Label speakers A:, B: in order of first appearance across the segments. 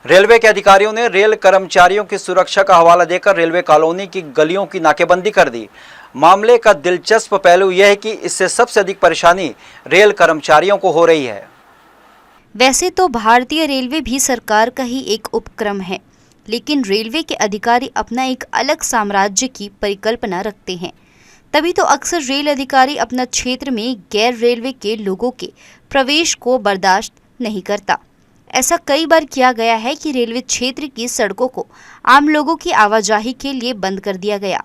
A: Railway के अधिकारियों ने रेल कर्मचारियों की सुरक्षा का हवाला देकर रेलवे कॉलोनी की गलियों की नाकेबंदी कर दी। मामले का दिलचस्प पहलू यह है कि इससे सबसे अधिक परेशानी रेल कर्मचारियों को हो रही है।
B: वैसे तो भारतीय रेलवे भी सरकार का ही एक उपक्रम है, लेकिन रेलवे के अधिकारी अपना एक अलग साम्राज्य की परिकल्पना रखते हैं। तभी तो अक्सर रेल अधिकारी अपना क्षेत्र में गैर रेलवे के लोगों के प्रवेश को बर्दाश्त नहीं करता। ऐसा कई बार किया गया है कि रेलवे क्षेत्र की सड़कों को आम लोगों की आवाजाही के लिए बंद कर दिया गया।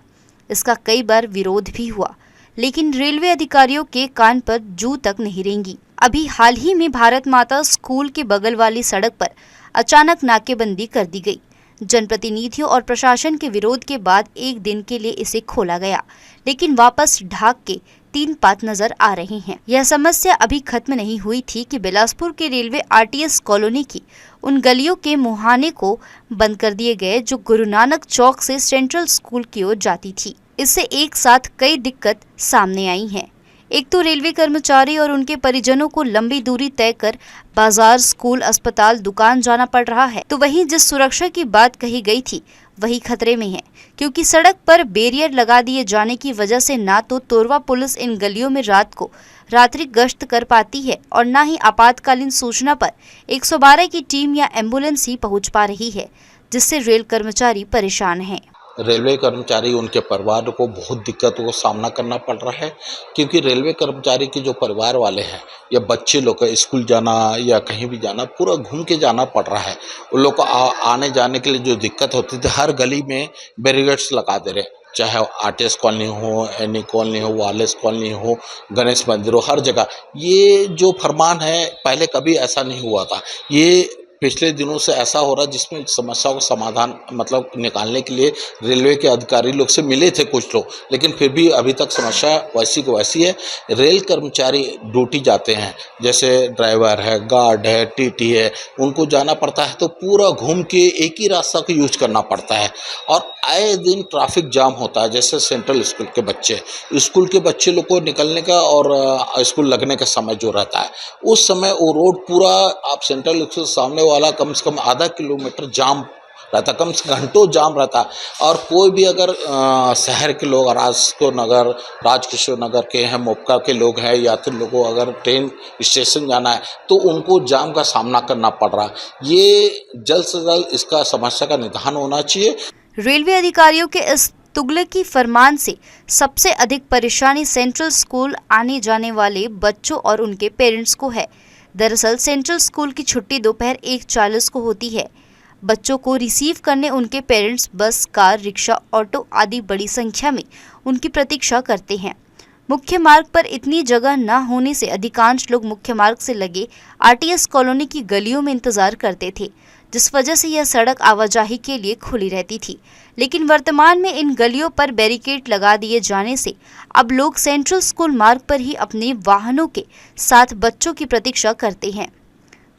B: इसका कई बार विरोध भी हुआ, लेकिन रेलवे अधिकारियों के कान पर जू तक नहीं रेंगी। अभी हाल ही में भारत माता स्कूल के बगल वाली सड़क पर अचानक नाकेबंदी कर दी गई। जनप्रतिनिधियों और प्रशासन के विरोध के बाद एक दिन के लिए इसे खोला गया, लेकिन वापस ढाक के 3 पात नजर आ रहे हैं। यह समस्या अभी खत्म नहीं हुई थी कि बिलासपुर के रेलवे आरटीएस कॉलोनी की उन गलियों के मुहाने को बंद कर दिए गए जो गुरु नानक चौक से सेंट्रल स्कूल की ओर जाती थी। इससे एक साथ कई दिक्कत सामने आई हैं। एक तो रेलवे कर्मचारी और उनके परिजनों को लंबी दूरी तय कर बाजार, स्कूल, अस्पताल, दुकान जाना पड़ रहा है, तो वहीं जिस सुरक्षा की बात कही गई थी वही खतरे में है, क्योंकि सड़क पर बैरियर लगा दिए जाने की वजह से ना तो तोरवा पुलिस इन गलियों में रात को रात्रि गश्त कर पाती है और ना ही आपातकालीन सूचना पर 112 की टीम या एम्बुलेंस ही पहुंच पा रही है, जिससे रेल कर्मचारी परेशान हैं।
C: रेलवे कर्मचारी उनके परिवार को बहुत दिक्कतों का सामना करना पड़ रहा है, क्योंकि रेलवे कर्मचारी के जो परिवार वाले हैं या बच्चे लोग का स्कूल जाना या कहीं भी जाना पूरा घूम के जाना पड़ रहा है। उन लोग को आने जाने के लिए जो दिक्कत होती थी, हर गली में बैरिकेड्स लगा दे रहे, चाहे आरटीएस कॉलोनी हो, एनी कॉलोनी हो, वालेस कॉलोनी हो, गणेश मंदिर हो, हर जगह ये जो फरमान है पहले कभी ऐसा नहीं हुआ था। ये पिछले दिनों से ऐसा हो रहा है जिसमें समस्याओं का समाधान मतलब निकालने के लिए रेलवे के अधिकारी लोग से मिले थे कुछ लोग, लेकिन फिर भी अभी तक समस्या वैसी को वैसी है। रेल कर्मचारी ड्यूटी जाते हैं, जैसे ड्राइवर है, गार्ड है, टीटी है, उनको जाना पड़ता है तो पूरा घूम के एक ही रास्ता को यूज करना पड़ता है और आए दिन ट्रैफिक जाम होता है। जैसे सेंट्रल स्कूल के बच्चे लोग को निकलने का और स्कूल लगने का समय जो रहता है, उस समय वो रोड पूरा आप सेंट्रल स्कूल सामने वाला कम से कम आधा किलोमीटर जाम रहता, कम से घंटों जाम रहता। और कोई भी अगर शहर के लोग, राजकिशोर नगर के हैं, मोपका के लोग हैं, यात्री लोगों को अगर ट्रेन स्टेशन जाना है तो उनको जाम का सामना करना पड़ रहा है। ये जल्द से जल्द इसका समस्या का निदान होना चाहिए।
B: रेलवे अधिकारियों के इस तुगलकी फरमान से सबसे अधिक परेशानी सेंट्रल स्कूल आने जाने वाले बच्चों और उनके पेरेंट्स को है। दरअसल सेंट्रल स्कूल की छुट्टी दोपहर 1:40 को होती है। बच्चों को रिसीव करने उनके पेरेंट्स बस, कार, रिक्शा, ऑटो आदि बड़ी संख्या में उनकी प्रतीक्षा करते हैं। मुख्य मार्ग पर इतनी जगह न होने से अधिकांश लोग मुख्य मार्ग से लगे आरटीएस कॉलोनी की गलियों में इंतजार करते थे, जिस वजह से यह सड़क आवाजाही के लिए खुली रहती थी। लेकिन वर्तमान में इन गलियों पर बैरिकेड लगा दिए जाने से अब लोग सेंट्रल स्कूल मार्ग पर ही अपने वाहनों के साथ बच्चों की प्रतीक्षा करते हैं,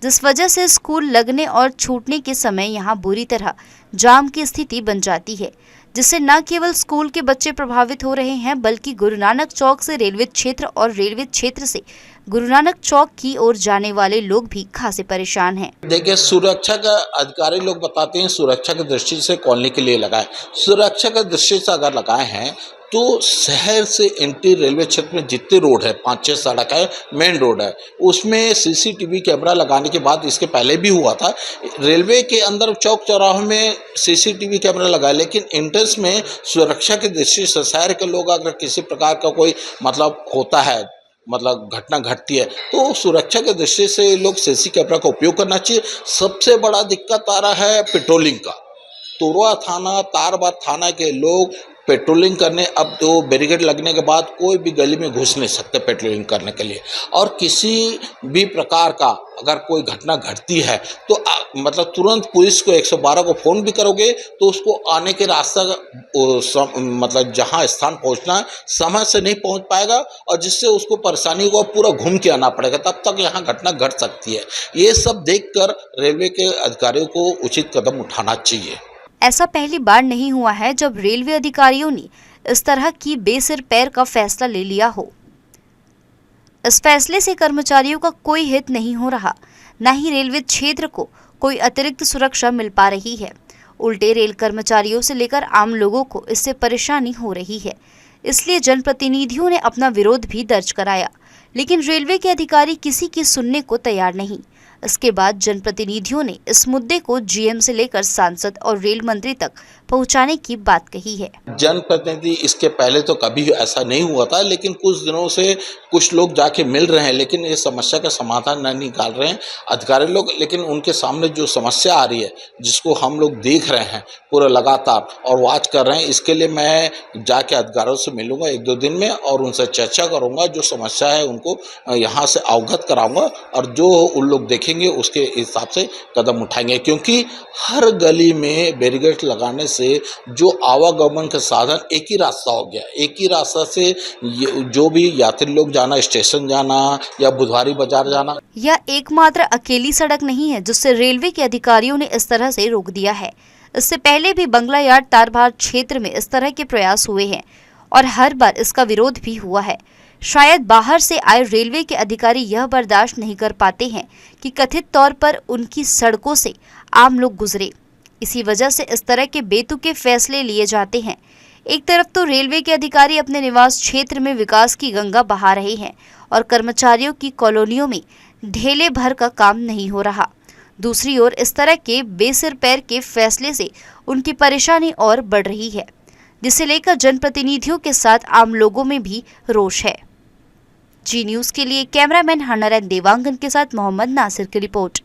B: जिस वजह से स्कूल लगने और छूटने के समय यहाँ बुरी तरह जाम की स्थिति बन जाती है, जिससे न केवल स्कूल के बच्चे प्रभावित हो रहे हैं, बल्कि गुरु नानक चौक से रेलवे क्षेत्र और रेलवे क्षेत्र से गुरु नानक चौक की ओर जाने वाले लोग भी खासे परेशान हैं।
C: देखिए, सुरक्षा का अधिकारी लोग बताते हैं सुरक्षा की दृष्टि से कॉलोनी के लिए लगाए। सुरक्षा की दृष्टि से अगर लगाए हैं तो शहर से एंट्री रेलवे क्षेत्र में जितने रोड है, 5-6 सड़क है, मेन रोड है, उसमें सीसीटीवी कैमरा लगाने के बाद, इसके पहले भी हुआ था, रेलवे के अंदर चौक चौराहों में सीसीटीवी कैमरा लगाए, लेकिन एंट्रेंस में सुरक्षा की दृष्टि से शहर के लोग अगर किसी प्रकार का कोई मतलब होता है, मतलब घटना घटती है, तो सुरक्षा की दृष्टि से लोग सीसी कैमरा का उपयोग करना चाहिए। सबसे बड़ा दिक्कत आ रहा है पेट्रोलिंग का। तोरवा थाना, तारबाद थाना के लोग पेट्रोलिंग करने, अब तो बैरिकेड लगने के बाद कोई भी गली में घुस नहीं सकते पेट्रोलिंग करने के लिए। और किसी भी प्रकार का अगर कोई घटना घटती है तो मतलब तुरंत पुलिस को 112 को फ़ोन भी करोगे तो उसको आने के रास्ता मतलब जहां स्थान पहुंचना है समय से नहीं पहुंच पाएगा, और जिससे उसको परेशानी को पूरा घूम के आना पड़ेगा, तब तक यहाँ घटना घट सकती है। ये सब देखकर रेलवे के अधिकारियों को उचित कदम उठाना चाहिए।
B: ऐसा पहली बार नहीं हुआ है जब रेलवे अधिकारियों ने इस तरह की बेसिर पैर का फैसला ले लिया हो। इस फैसले से कर्मचारियों का कोई हित नहीं हो रहा, न ही रेलवे क्षेत्र को कोई अतिरिक्त सुरक्षा मिल पा रही है। उल्टे रेल कर्मचारियों से लेकर आम लोगों को इससे परेशानी हो रही है। इसलिए जनप्रतिनिधियों ने अपना विरोध भी दर्ज कराया, लेकिन रेलवे के अधिकारी किसी की सुनने को तैयार नहीं। इसके बाद जनप्रतिनिधियों ने इस मुद्दे को जीएम से लेकर सांसद और रेल मंत्री तक पहुंचाने की बात कही है।
C: जनप्रतिनिधि इसके पहले तो कभी ऐसा नहीं हुआ था, लेकिन कुछ दिनों से कुछ लोग जाके मिल रहे हैं, लेकिन इस समस्या का समाधान नहीं निकाल रहे हैं अधिकारी लोग। लेकिन उनके सामने जो समस्या आ रही है, जिसको हम लोग देख रहे हैं पूरा लगातार और वॉच कर रहे हैं, इसके लिए मैं जाके अधिकारियों से मिलूंगा 1-2 दिन में और उनसे चर्चा करूंगा। जो समस्या है उनको यहाँ से अवगत कराऊंगा और जो उन लोग देखेंगे उसके हिसाब से कदम उठाएंगे, क्योंकि हर गली में बैरिकेड लगाने से जो आवागमन का साधन एक ही रास्ता हो गया। एक ही रास्ता से जो भी यात्री लोग जाना, स्टेशन जाना या बुधवारी बाजार जाना।
B: यह एकमात्र अकेली सड़क नहीं है जिससे रेलवे के अधिकारियों ने इस तरह से रोक दिया है। इससे पहले भी बंगला यार्ड तारभार क्षेत्र में इस तरह के प्रयास हुए हैं और हर बार इसका विरोध भी हुआ है। शायद बाहर से आए रेलवे के अधिकारी यह बर्दाश्त नहीं कर पाते हैं कि कथित तौर पर उनकी सड़कों से आम लोग गुजरे। इसी वजह से इस तरह के बेतुके फैसले लिए जाते हैं। एक तरफ तो रेलवे के अधिकारी अपने निवास क्षेत्र में विकास की गंगा बहा रहे हैं और कर्मचारियों की कॉलोनियों में ढेले भर का काम नहीं हो रहा। दूसरी ओर इस तरह के बेसिर पैर के फैसले से उनकी परेशानी और बढ़ रही है, जिसे लेकर जनप्रतिनिधियों के साथ आम लोगों में भी रोष है। जी न्यूज़ के लिए कैमरामैन हरनारायण देवांगन के साथ मोहम्मद नासिर की रिपोर्ट।